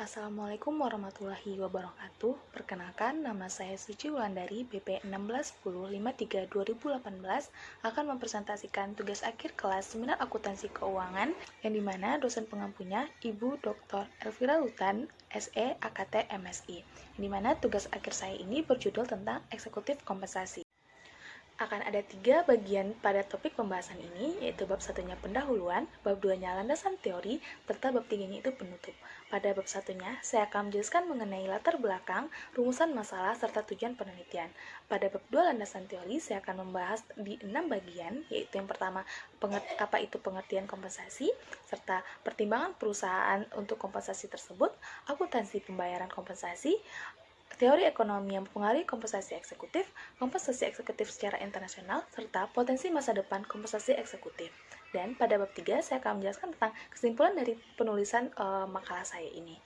Assalamualaikum warahmatullahi wabarakatuh. Perkenalkan, nama saya Suci Wulandari, BP 161053-2018 akan mempresentasikan tugas akhir kelas Seminar Akuntansi Keuangan yang dimana dosen pengampunya Ibu Dr. Elvira Lutan, SE, AKT, MSI. Yang dimana tugas akhir saya ini berjudul tentang eksekutif kompensasi. Akan ada 3 bagian pada topik pembahasan ini, yaitu bab 1-nya pendahuluan, bab 2-nya landasan teori, serta bab 3-nya itu penutup. Pada bab 1-nya, saya akan menjelaskan mengenai latar belakang, rumusan masalah, serta tujuan penelitian. Pada bab 2 landasan teori, saya akan membahas di 6 bagian, yaitu yang pertama, apa itu pengertian kompensasi, serta pertimbangan perusahaan untuk kompensasi tersebut, akuntansi pembayaran kompensasi, teori ekonomi yang mempengaruhi kompensasi eksekutif secara internasional, serta potensi masa depan kompensasi eksekutif. Dan pada bab 3, saya akan menjelaskan tentang kesimpulan dari penulisan makalah saya ini.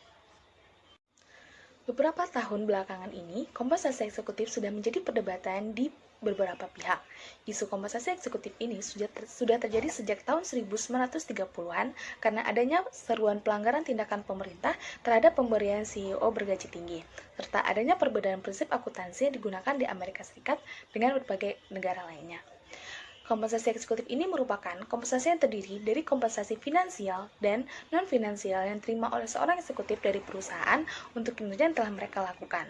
Beberapa tahun belakangan ini, kompensasi eksekutif sudah menjadi perdebatan di beberapa pihak. Isu kompensasi eksekutif ini sudah terjadi sejak tahun 1930-an karena adanya seruan pelanggaran tindakan pemerintah terhadap pemberian CEO bergaji tinggi, serta adanya perbedaan prinsip akuntansi yang digunakan di Amerika Serikat dengan berbagai negara lainnya. Kompensasi eksekutif ini merupakan kompensasi yang terdiri dari kompensasi finansial dan non-finansial yang diterima oleh seorang eksekutif dari perusahaan untuk kinerja yang telah mereka lakukan.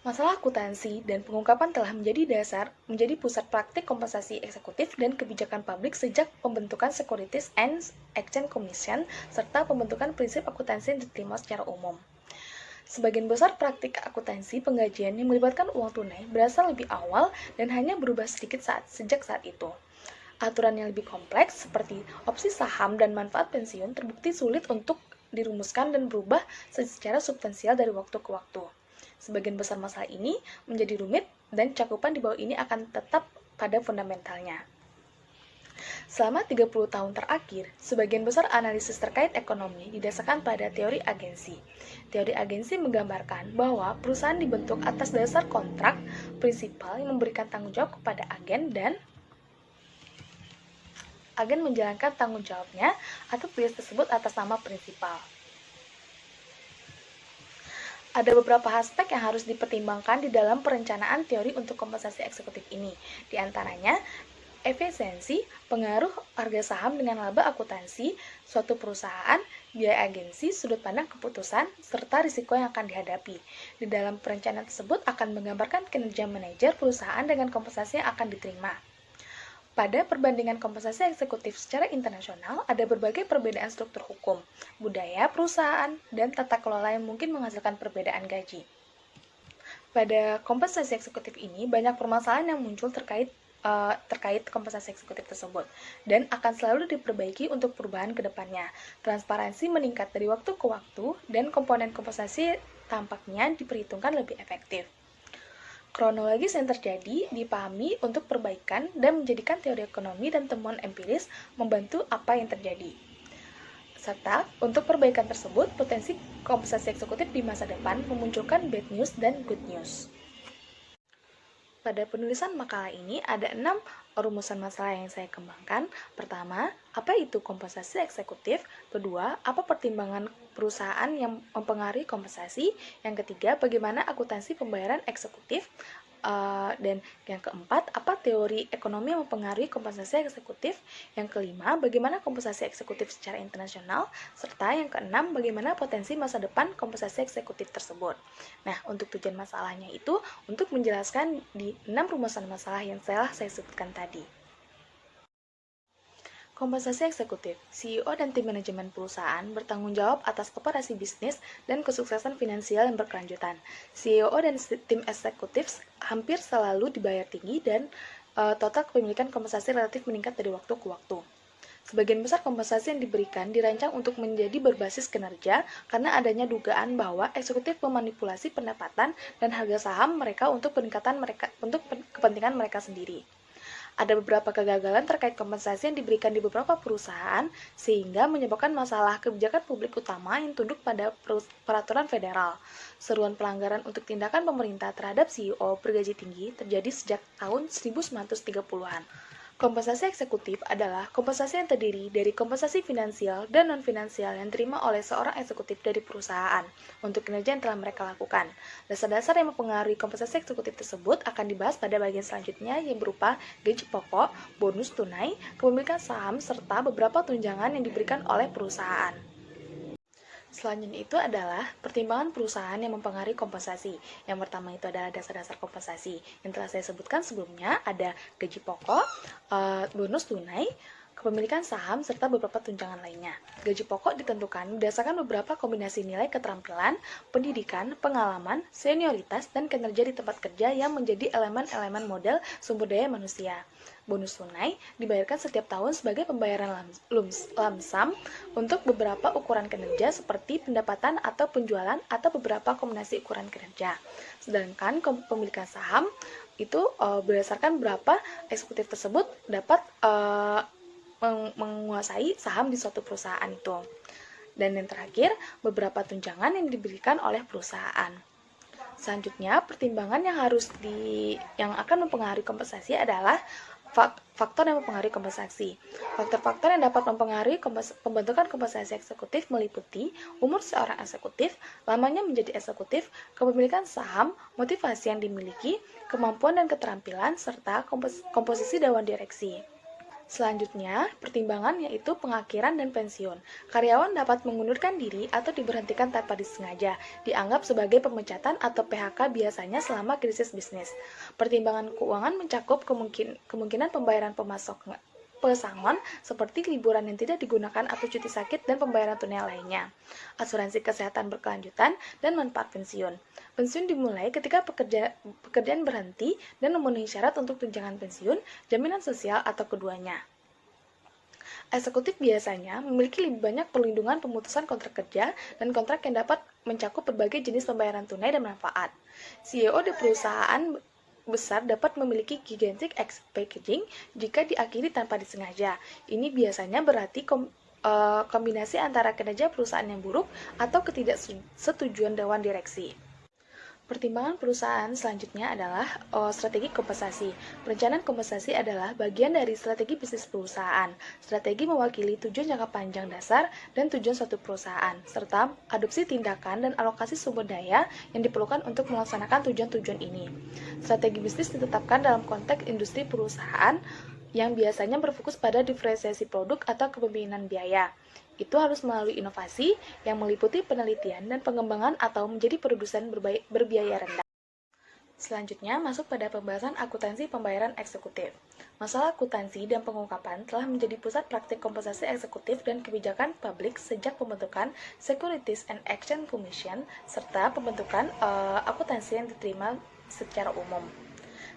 Masalah akuntansi dan pengungkapan telah menjadi pusat praktik kompensasi eksekutif dan kebijakan publik sejak pembentukan Securities and Exchange Commission serta pembentukan prinsip akuntansi yang diterima secara umum. Sebagian besar praktik akuntansi penggajian yang melibatkan uang tunai berasal lebih awal dan hanya berubah sedikit sejak saat itu. Aturan yang lebih kompleks seperti opsi saham dan manfaat pensiun terbukti sulit untuk dirumuskan dan berubah secara substansial dari waktu ke waktu. Sebagian besar masalah ini menjadi rumit dan cakupan di bawah ini akan tetap pada fundamentalnya. Selama 30 tahun terakhir, sebagian besar analisis terkait ekonomi didasarkan pada teori agensi. Teori agensi menggambarkan bahwa perusahaan dibentuk atas dasar kontrak prinsipal yang memberikan tanggung jawab kepada agen dan agen menjalankan tanggung jawabnya atau tugas tersebut atas nama prinsipal. Ada beberapa aspek yang harus dipertimbangkan di dalam perencanaan teori untuk kompensasi eksekutif ini. Di antaranya, efisiensi, pengaruh harga saham dengan laba akuntansi, suatu perusahaan, biaya agensi, sudut pandang keputusan, serta risiko yang akan dihadapi. Di dalam perencanaan tersebut akan menggambarkan kinerja manajer perusahaan dengan kompensasi yang akan diterima. Pada perbandingan kompensasi eksekutif secara internasional, ada berbagai perbedaan struktur hukum, budaya perusahaan, dan tata kelola yang mungkin menghasilkan perbedaan gaji. Pada kompensasi eksekutif ini, banyak permasalahan yang muncul terkait kompensasi eksekutif tersebut, dan akan selalu diperbaiki untuk perubahan ke depannya. Transparansi meningkat dari waktu ke waktu, dan komponen kompensasi tampaknya diperhitungkan lebih efektif. Kronologis yang terjadi dipahami untuk perbaikan dan menjadikan teori ekonomi dan temuan empiris membantu apa yang terjadi. Serta, untuk perbaikan tersebut, potensi kompensasi eksekutif di masa depan memunculkan bad news dan good news. Pada penulisan makalah ini ada 6 rumusan masalah yang saya kembangkan. Pertama, apa itu kompensasi eksekutif? Kedua, apa pertimbangan perusahaan yang mempengaruhi kompensasi? Yang ketiga, bagaimana akuntansi pembayaran eksekutif? Dan yang keempat, apa teori ekonomi yang mempengaruhi kompensasi eksekutif? Yang kelima, bagaimana kompensasi eksekutif secara internasional? Serta yang keenam, bagaimana potensi masa depan kompensasi eksekutif tersebut. Nah, untuk tujuan masalahnya itu untuk menjelaskan di 6 rumusan masalah yang telah saya sebutkan tadi. Kompensasi eksekutif, CEO dan tim manajemen perusahaan bertanggung jawab atas operasi bisnis dan kesuksesan finansial yang berkelanjutan. CEO dan tim eksekutif hampir selalu dibayar tinggi dan total kepemilikan kompensasi relatif meningkat dari waktu ke waktu. Sebagian besar kompensasi yang diberikan dirancang untuk menjadi berbasis kinerja karena adanya dugaan bahwa eksekutif memanipulasi pendapatan dan harga saham mereka untuk kepentingan mereka sendiri. Ada beberapa kegagalan terkait kompensasi yang diberikan di beberapa perusahaan sehingga menyebabkan masalah kebijakan publik utama yang tunduk pada peraturan federal. Seruan pelanggaran untuk tindakan pemerintah terhadap CEO bergaji tinggi terjadi sejak tahun 1930-an. Kompensasi eksekutif adalah kompensasi yang terdiri dari kompensasi finansial dan non-finansial yang diterima oleh seorang eksekutif dari perusahaan untuk kinerja yang telah mereka lakukan. Dasar-dasar yang mempengaruhi kompensasi eksekutif tersebut akan dibahas pada bagian selanjutnya yang berupa gaji pokok, bonus tunai, kepemilikan saham, serta beberapa tunjangan yang diberikan oleh perusahaan. Selanjutnya itu adalah pertimbangan perusahaan yang mempengaruhi kompensasi. Yang pertama itu adalah dasar-dasar kompensasi. Yang telah saya sebutkan sebelumnya ada gaji pokok, bonus tunai, kepemilikan saham, serta beberapa tunjangan lainnya. Gaji pokok ditentukan berdasarkan beberapa kombinasi nilai keterampilan, pendidikan, pengalaman, senioritas, dan kinerja di tempat kerja yang menjadi elemen-elemen model sumber daya manusia. Bonus tunai dibayarkan setiap tahun sebagai pembayaran lamsam untuk beberapa ukuran kinerja seperti pendapatan atau penjualan atau beberapa kombinasi ukuran kinerja. Sedangkan kepemilikan saham itu berdasarkan berapa eksekutif tersebut dapat menguasai saham di suatu perusahaan itu. Dan yang terakhir, beberapa tunjangan yang diberikan oleh perusahaan. Selanjutnya, pertimbangan yang akan mempengaruhi kompensasi adalah faktor yang mempengaruhi kompensasi. Faktor-faktor yang dapat mempengaruhi pembentukan kompensasi eksekutif meliputi umur seorang eksekutif, lamanya menjadi eksekutif, kepemilikan saham, motivasi yang dimiliki, kemampuan dan keterampilan, serta komposisi dewan direksi. Selanjutnya, pertimbangan yaitu pengakhiran dan pensiun. Karyawan dapat mengundurkan diri atau diberhentikan tanpa disengaja, dianggap sebagai pemecatan atau PHK biasanya selama krisis bisnis. Pertimbangan keuangan mencakup kemungkinan pembayaran pesangon seperti liburan yang tidak digunakan atau cuti sakit dan pembayaran tunai lainnya, asuransi kesehatan berkelanjutan, dan manfaat pensiun. Pensiun dimulai ketika pekerjaan berhenti dan memenuhi syarat untuk tunjangan pensiun, jaminan sosial, atau keduanya. Eksekutif biasanya memiliki lebih banyak perlindungan pemutusan kontrak kerja dan kontrak yang dapat mencakup berbagai jenis pembayaran tunai dan manfaat. CEO di perusahaan besar dapat memiliki gigantic packaging jika diakhiri tanpa disengaja. Ini biasanya berarti kombinasi antara kinerja perusahaan yang buruk atau ketidaksetujuan dewan direksi. Pertimbangan perusahaan selanjutnya adalah strategi kompensasi. Perencanaan kompensasi adalah bagian dari strategi bisnis perusahaan. Strategi mewakili tujuan jangka panjang dasar dan tujuan suatu perusahaan, serta adopsi tindakan dan alokasi sumber daya yang diperlukan untuk melaksanakan tujuan-tujuan ini. Strategi bisnis ditetapkan dalam konteks industri perusahaan yang biasanya berfokus pada diferensiasi produk atau kepemimpinan biaya. Itu harus melalui inovasi yang meliputi penelitian dan pengembangan atau menjadi produsen berbiaya rendah. Selanjutnya, masuk pada pembahasan akuntansi pembayaran eksekutif. Masalah akuntansi dan pengungkapan telah menjadi pusat praktik kompensasi eksekutif dan kebijakan publik sejak pembentukan Securities and Exchange Commission serta pembentukan akuntansi yang diterima secara umum.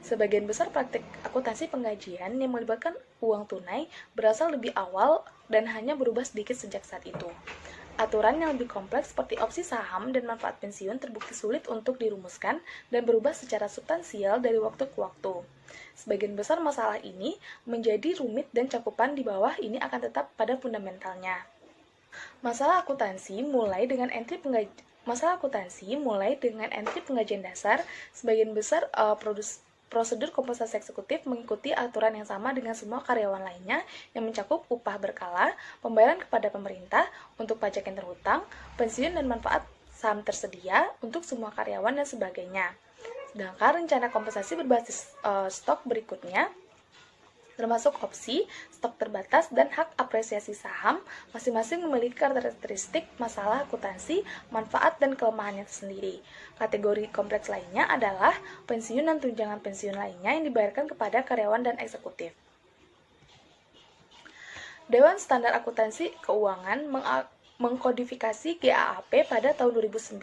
Sebagian besar praktik akuntansi penggajian yang melibatkan uang tunai berasal lebih awal dan hanya berubah sedikit sejak saat itu. Aturan yang lebih kompleks seperti opsi saham dan manfaat pensiun terbukti sulit untuk dirumuskan dan berubah secara substansial dari waktu ke waktu. Sebagian besar masalah ini menjadi rumit dan cakupan di bawah ini akan tetap pada fundamentalnya. Masalah akuntansi mulai dengan entry penggajian dasar. Sebagian besar prosedur kompensasi eksekutif mengikuti aturan yang sama dengan semua karyawan lainnya yang mencakup upah berkala, pembayaran kepada pemerintah untuk pajak yang terhutang, pensiun dan manfaat saham tersedia untuk semua karyawan dan sebagainya. Sedangkan rencana kompensasi berbasis stok berikutnya termasuk opsi, stok terbatas, dan hak apresiasi saham, masing-masing memiliki karakteristik masalah akuntansi, manfaat, dan kelemahannya tersendiri. Kategori kompleks lainnya adalah pensiun dan tunjangan pensiun lainnya yang dibayarkan kepada karyawan dan eksekutif. Dewan Standar Akuntansi Keuangan mengkodifikasi GAAP pada tahun 2009.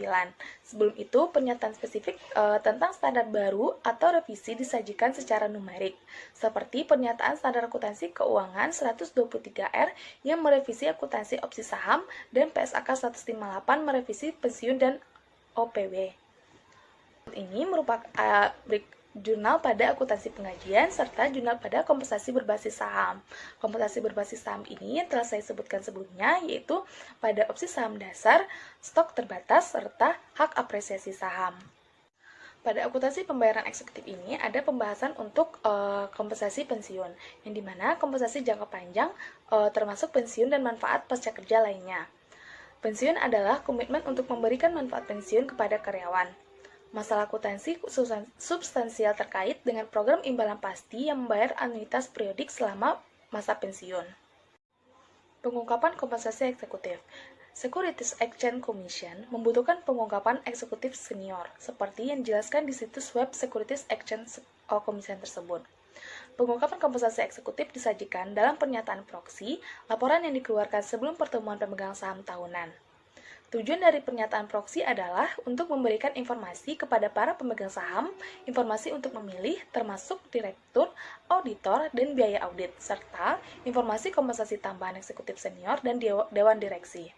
Sebelum itu, pernyataan spesifik tentang standar baru atau revisi disajikan secara numerik, seperti pernyataan standar akuntansi keuangan 123R yang merevisi akuntansi opsi saham dan PSAK 158 merevisi pensiun dan OPW. Ini merupakan jurnal pada akuntansi penggajian, serta jurnal pada kompensasi berbasis saham. Kompensasi berbasis saham ini yang telah saya sebutkan sebelumnya, yaitu pada opsi saham dasar, stok terbatas, serta hak apresiasi saham. Pada akuntansi pembayaran eksekutif ini ada pembahasan untuk kompensasi pensiun, yang dimana kompensasi jangka panjang termasuk pensiun dan manfaat pasca kerja lainnya. Pensiun adalah komitmen untuk memberikan manfaat pensiun kepada karyawan. Masalah akuntansi substansial terkait dengan program imbalan pasti yang membayar anuitas periodik selama masa pensiun. Pengungkapan kompensasi eksekutif. Securities Exchange Commission membutuhkan pengungkapan eksekutif senior, seperti yang dijelaskan di situs web Securities Exchange Commission tersebut. Pengungkapan kompensasi eksekutif disajikan dalam pernyataan proksi, laporan yang dikeluarkan sebelum pertemuan pemegang saham tahunan. Tujuan dari pernyataan proksi adalah untuk memberikan informasi kepada para pemegang saham, informasi untuk memilih, termasuk direktur, auditor, dan biaya audit, serta informasi kompensasi tambahan eksekutif senior dan dewan direksi.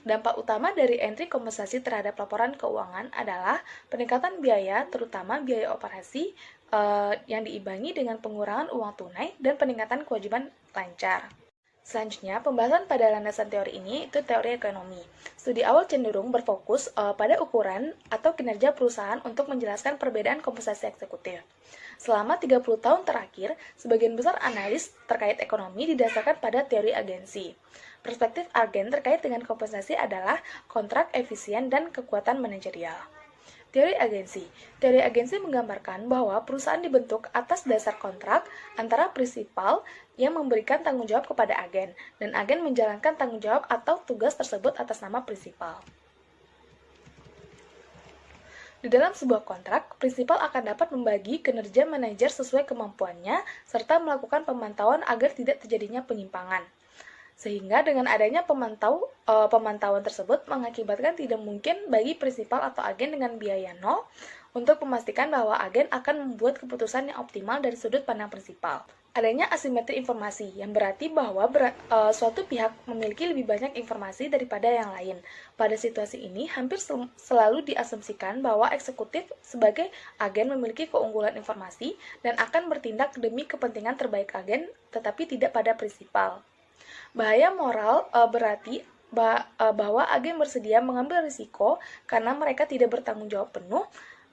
Dampak utama dari entry kompensasi terhadap laporan keuangan adalah peningkatan biaya, terutama biaya operasi yang diimbangi dengan pengurangan uang tunai dan peningkatan kewajiban lancar. Selanjutnya, pembahasan pada landasan teori ini itu teori ekonomi. Studi awal cenderung berfokus pada ukuran atau kinerja perusahaan untuk menjelaskan perbedaan kompensasi eksekutif. Selama 30 tahun terakhir, sebagian besar analis terkait ekonomi didasarkan pada teori agensi. Perspektif agen terkait dengan kompensasi adalah kontrak, efisien, dan kekuatan manajerial. Teori agensi. Teori agensi menggambarkan bahwa perusahaan dibentuk atas dasar kontrak antara prinsipal yang memberikan tanggung jawab kepada agen, dan agen menjalankan tanggung jawab atau tugas tersebut atas nama prinsipal. Di dalam sebuah kontrak, prinsipal akan dapat membagi kinerja manajer sesuai kemampuannya, serta melakukan pemantauan agar tidak terjadinya penyimpangan. Sehingga dengan adanya pemantauan tersebut mengakibatkan tidak mungkin bagi prinsipal atau agen dengan biaya nol untuk memastikan bahwa agen akan membuat keputusan yang optimal dari sudut pandang prinsipal. Adanya asimetri informasi, yang berarti bahwa suatu pihak memiliki lebih banyak informasi daripada yang lain. Pada situasi ini, hampir selalu diasumsikan bahwa eksekutif sebagai agen memiliki keunggulan informasi dan akan bertindak demi kepentingan terbaik agen, tetapi tidak pada prinsipal. Bahaya moral berarti bahwa agen bersedia mengambil risiko karena mereka tidak bertanggung jawab penuh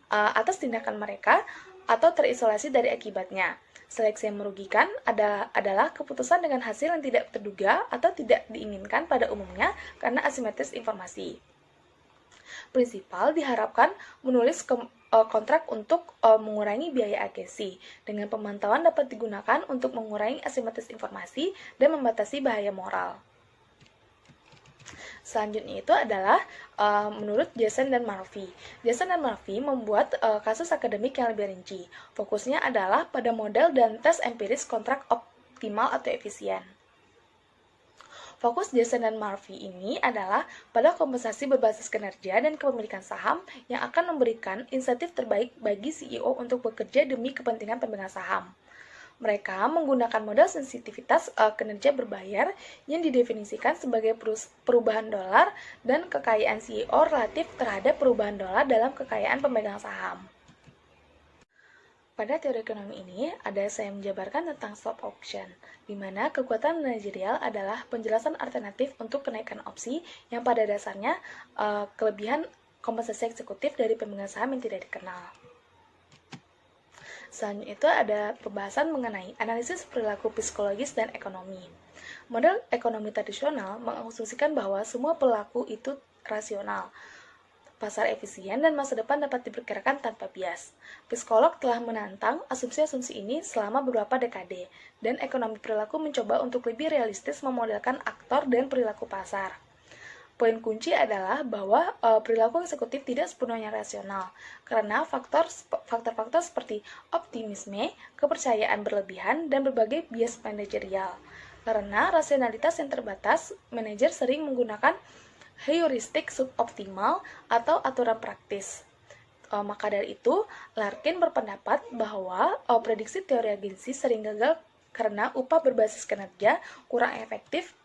atas tindakan mereka atau terisolasi dari akibatnya. Seleksi yang merugikan adalah keputusan dengan hasil yang tidak terduga atau tidak diinginkan pada umumnya karena asimetris informasi. Prinsipal diharapkan menulis kontrak untuk mengurangi biaya agensi. Dengan pemantauan dapat digunakan untuk mengurangi asimetris informasi dan membatasi bahaya moral. Selanjutnya itu adalah menurut Jason dan Murphy. Jason dan Murphy membuat kasus akademik yang lebih rinci. Fokusnya adalah pada model dan tes empiris kontrak optimal atau efisien. Fokus Jason dan Murphy ini adalah pada kompensasi berbasis kinerja dan kepemilikan saham yang akan memberikan insentif terbaik bagi CEO untuk bekerja demi kepentingan pemegang saham. Mereka menggunakan model sensitivitas kinerja berbayar yang didefinisikan sebagai perubahan dolar dan kekayaan CEO relatif terhadap perubahan dolar dalam kekayaan pemegang saham. Pada teori ekonomi ini, saya menjabarkan tentang stock option, di mana kekuatan manajerial adalah penjelasan alternatif untuk kenaikan opsi yang pada dasarnya kelebihan kompensasi eksekutif dari pemegang saham yang tidak dikenal. Selanjutnya itu ada pembahasan mengenai analisis perilaku psikologis dan ekonomi. Model ekonomi tradisional mengasumsikan bahwa semua perilaku itu rasional, pasar efisien, dan masa depan dapat diperkirakan tanpa bias. Psikolog telah menantang asumsi-asumsi ini selama beberapa dekade, dan ekonomi perilaku mencoba untuk lebih realistis memodelkan aktor dan perilaku pasar. Poin kunci adalah bahwa perilaku eksekutif tidak sepenuhnya rasional, karena faktor-faktor seperti optimisme, kepercayaan berlebihan, dan berbagai bias manajerial. Karena rasionalitas yang terbatas, manajer sering menggunakan heuristik suboptimal atau aturan praktis. Maka dari itu, Larkin berpendapat bahwa prediksi teori agensi sering gagal karena upah berbasis kinerja kurang efektif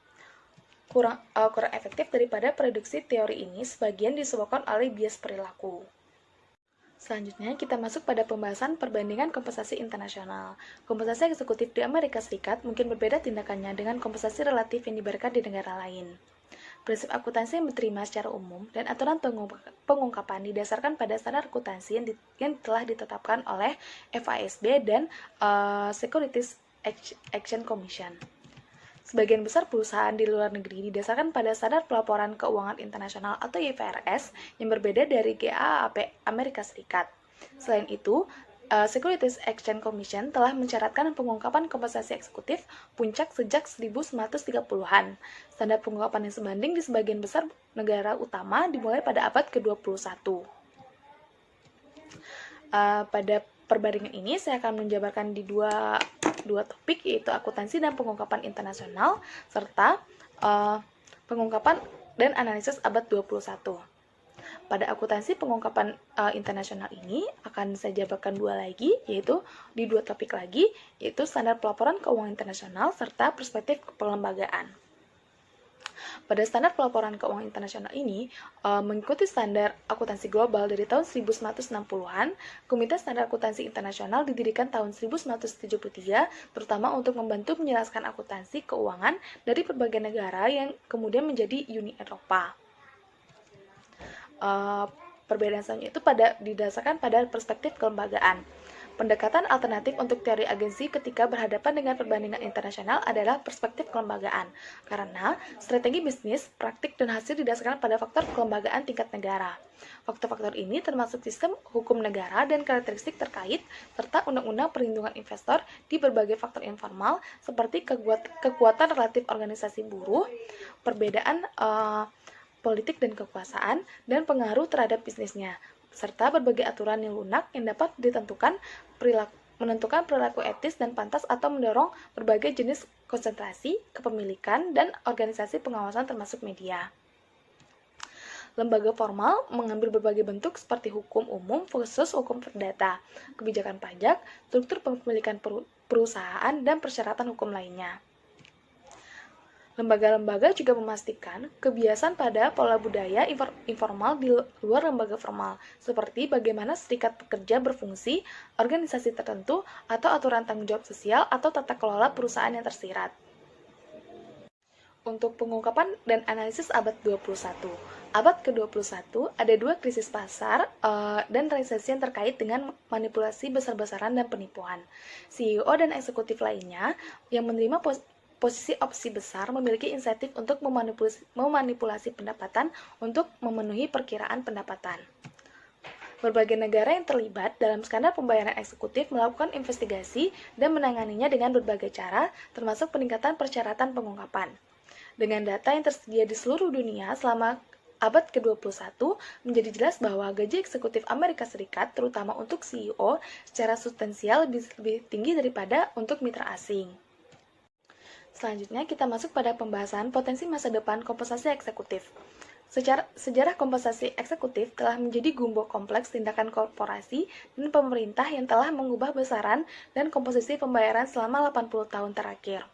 daripada prediksi teori ini, sebagian disebabkan oleh bias perilaku. Selanjutnya, kita masuk pada pembahasan perbandingan kompensasi internasional. Kompensasi eksekutif di Amerika Serikat mungkin berbeda tindakannya dengan kompensasi relatif yang diberikan di negara lain. Prinsip akuntansi yang diterima secara umum dan aturan pengungkapan didasarkan pada standar akuntansi yang telah ditetapkan oleh FASB dan Securities Action Commission. Sebagian besar perusahaan di luar negeri didasarkan pada standar pelaporan keuangan internasional atau IFRS yang berbeda dari GAAP Amerika Serikat. Selain itu, Securities Action Commission telah mencatatkan pengungkapan kompensasi eksekutif puncak sejak 1930-an. Standar pengungkapan yang sebanding di sebagian besar negara utama dimulai pada abad ke-21. Pada perbandingan ini, saya akan menjabarkan di dua topik, yaitu akuntansi dan pengungkapan internasional, serta pengungkapan dan analisis abad 21. Pada akuntansi pengungkapan internasional ini akan saya jabarkan dua lagi, yaitu di dua topik lagi, yaitu standar pelaporan keuangan internasional serta perspektif kelembagaan. Pada standar pelaporan keuangan internasional ini, mengikuti standar akuntansi global dari tahun 1960-an, Komite Standar Akuntansi Internasional didirikan tahun 1973, terutama untuk membantu menjelaskan akuntansi keuangan dari berbagai negara yang kemudian menjadi Uni Eropa. Perbedaan selanjutnya itu didasarkan pada perspektif kelembagaan. Pendekatan alternatif untuk teori agensi ketika berhadapan dengan perbandingan internasional adalah perspektif kelembagaan, karena strategi bisnis, praktik, dan hasil didasarkan pada faktor kelembagaan tingkat negara. Faktor-faktor ini termasuk sistem hukum negara dan karakteristik terkait, serta undang-undang perlindungan investor di berbagai faktor informal, seperti kekuatan relatif organisasi buruh, perbedaan politik dan kekuasaan, dan pengaruh terhadap bisnisnya, serta berbagai aturan yang lunak yang dapat menentukan perilaku etis dan pantas atau mendorong berbagai jenis konsentrasi, kepemilikan, dan organisasi pengawasan termasuk media. Lembaga formal mengambil berbagai bentuk seperti hukum umum, khusus hukum perdata, kebijakan pajak, struktur kepemilikan perusahaan, dan persyaratan hukum lainnya. Lembaga-lembaga juga memastikan kebiasaan pada pola budaya informal di luar lembaga formal, seperti bagaimana serikat pekerja berfungsi, organisasi tertentu, atau aturan tanggung jawab sosial atau tata kelola perusahaan yang tersirat. Untuk pengungkapan dan analisis abad 21. Abad ke-21 ada dua krisis pasar dan resesi yang terkait dengan manipulasi besar-besaran dan penipuan. CEO dan eksekutif lainnya yang menerima posisi opsi besar memiliki insentif untuk memanipulasi pendapatan untuk memenuhi perkiraan pendapatan. Berbagai negara yang terlibat dalam skandal pembayaran eksekutif melakukan investigasi dan menanganinya dengan berbagai cara, termasuk peningkatan persyaratan pengungkapan. Dengan data yang tersedia di seluruh dunia selama abad ke-21, menjadi jelas bahwa gaji eksekutif Amerika Serikat, terutama untuk CEO, secara substansial lebih tinggi daripada untuk mitra asing. Selanjutnya, kita masuk pada pembahasan potensi masa depan kompensasi eksekutif. Sejarah kompensasi eksekutif telah menjadi gumbo kompleks tindakan korporasi dan pemerintah yang telah mengubah besaran dan komposisi pembayaran selama 80 tahun terakhir.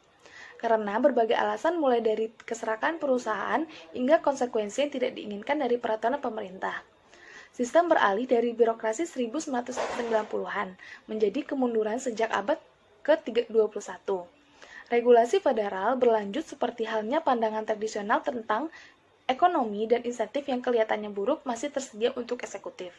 Karena berbagai alasan mulai dari keserakan perusahaan hingga konsekuensi yang tidak diinginkan dari peraturan pemerintah. Sistem beralih dari birokrasi 1990-an menjadi kemunduran sejak abad ke-21. Regulasi federal berlanjut seperti halnya pandangan tradisional tentang ekonomi dan insentif yang kelihatannya buruk masih tersedia untuk eksekutif.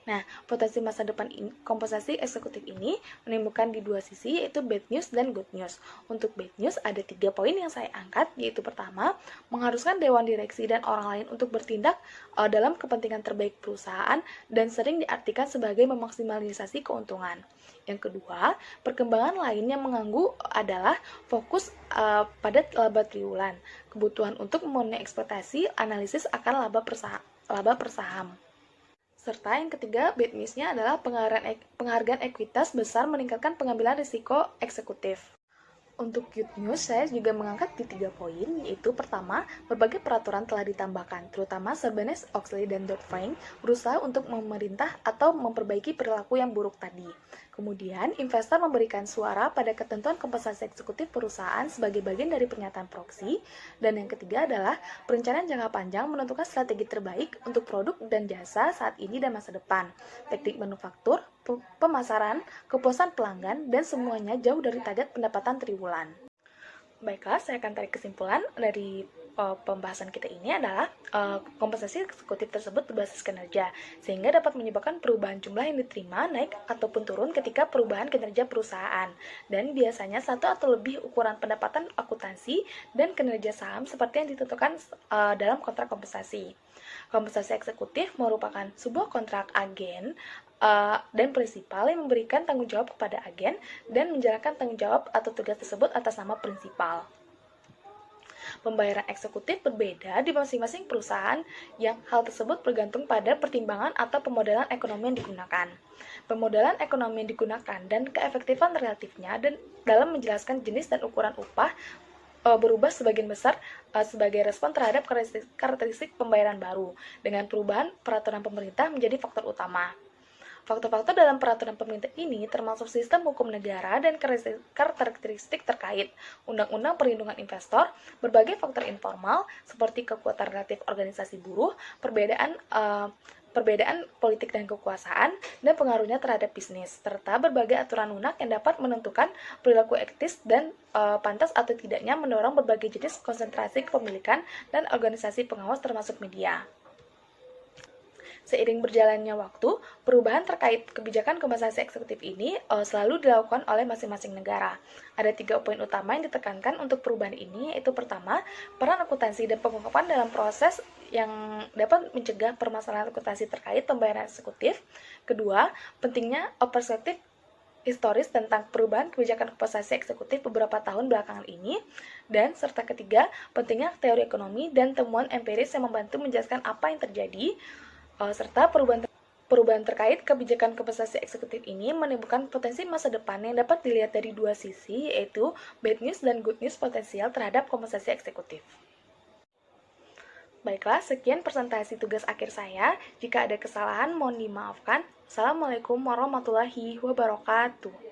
Nah, potensi masa depan kompensasi eksekutif ini menimbulkan di dua sisi, yaitu bad news dan good news. Untuk bad news ada 3 poin yang saya angkat, yaitu pertama, mengharuskan dewan direksi dan orang lain untuk bertindak dalam kepentingan terbaik perusahaan dan sering diartikan sebagai memaksimalisasi keuntungan. Yang kedua, perkembangan lain yang mengganggu adalah fokus pada laba triwulan, kebutuhan untuk memenuhi ekspektasi analisis akan laba per saham. Serta yang ketiga, bad news-nya adalah penghargaan ekuitas besar meningkatkan pengambilan risiko eksekutif. Untuk good news, saya juga mengangkat di 3 poin, yaitu pertama, berbagai peraturan telah ditambahkan, terutama Sarbanes-Oxley dan Dodd-Frank berusaha untuk memerintah atau memperbaiki perilaku yang buruk tadi. Kemudian, investor memberikan suara pada ketentuan kompensasi eksekutif perusahaan sebagai bagian dari pernyataan proksi. Dan yang ketiga adalah perencanaan jangka panjang menentukan strategi terbaik untuk produk dan jasa saat ini dan masa depan, teknik manufaktur, pemasaran, kepuasan pelanggan, dan semuanya jauh dari target pendapatan triwulan. Baiklah, saya akan tarik kesimpulan dari pembahasan kita ini adalah kompensasi eksekutif tersebut berbasis kinerja, sehingga dapat menyebabkan perubahan jumlah yang diterima naik ataupun turun ketika perubahan kinerja perusahaan, dan biasanya satu atau lebih ukuran pendapatan akuntansi dan kinerja saham seperti yang ditentukan dalam kontrak kompensasi. Kompensasi eksekutif merupakan sebuah kontrak agen dan prinsipal yang memberikan tanggung jawab kepada agen dan menjalankan tanggung jawab atau tugas tersebut atas nama prinsipal. Pembayaran eksekutif berbeda di masing-masing perusahaan yang hal tersebut bergantung pada pertimbangan atau pemodelan ekonomi yang digunakan. Pemodelan ekonomi yang digunakan dan keefektifan relatifnya dan dalam menjelaskan jenis dan ukuran upah berubah sebagian besar sebagai respon terhadap karakteristik pembayaran baru dengan perubahan peraturan pemerintah menjadi faktor utama. Faktor-faktor dalam peraturan pemerintah ini termasuk sistem hukum negara dan karakteristik terkait, undang-undang perlindungan investor, berbagai faktor informal seperti kekuatan relatif organisasi buruh, perbedaan politik dan kekuasaan, dan pengaruhnya terhadap bisnis, serta berbagai aturan lunak yang dapat menentukan perilaku etis dan pantas atau tidaknya mendorong berbagai jenis konsentrasi kepemilikan dan organisasi pengawas termasuk media. Seiring berjalannya waktu, perubahan terkait kebijakan kompensasi eksekutif ini selalu dilakukan oleh masing-masing negara. Ada 3 poin utama yang ditekankan untuk perubahan ini, yaitu pertama, peran akuntansi dan pengungkapan dalam proses yang dapat mencegah permasalahan akuntansi terkait pembayaran eksekutif. Kedua, pentingnya perspektif historis tentang perubahan kebijakan kompensasi eksekutif beberapa tahun belakangan ini, dan serta ketiga, pentingnya teori ekonomi dan temuan empiris yang membantu menjelaskan apa yang terjadi, serta perubahan terkait kebijakan kompensasi eksekutif ini menimbulkan potensi masa depan yang dapat dilihat dari dua sisi, yaitu bad news dan good news potensial terhadap kompensasi eksekutif. Baiklah, sekian presentasi tugas akhir saya. Jika ada kesalahan, mohon dimaafkan. Assalamualaikum warahmatullahi wabarakatuh.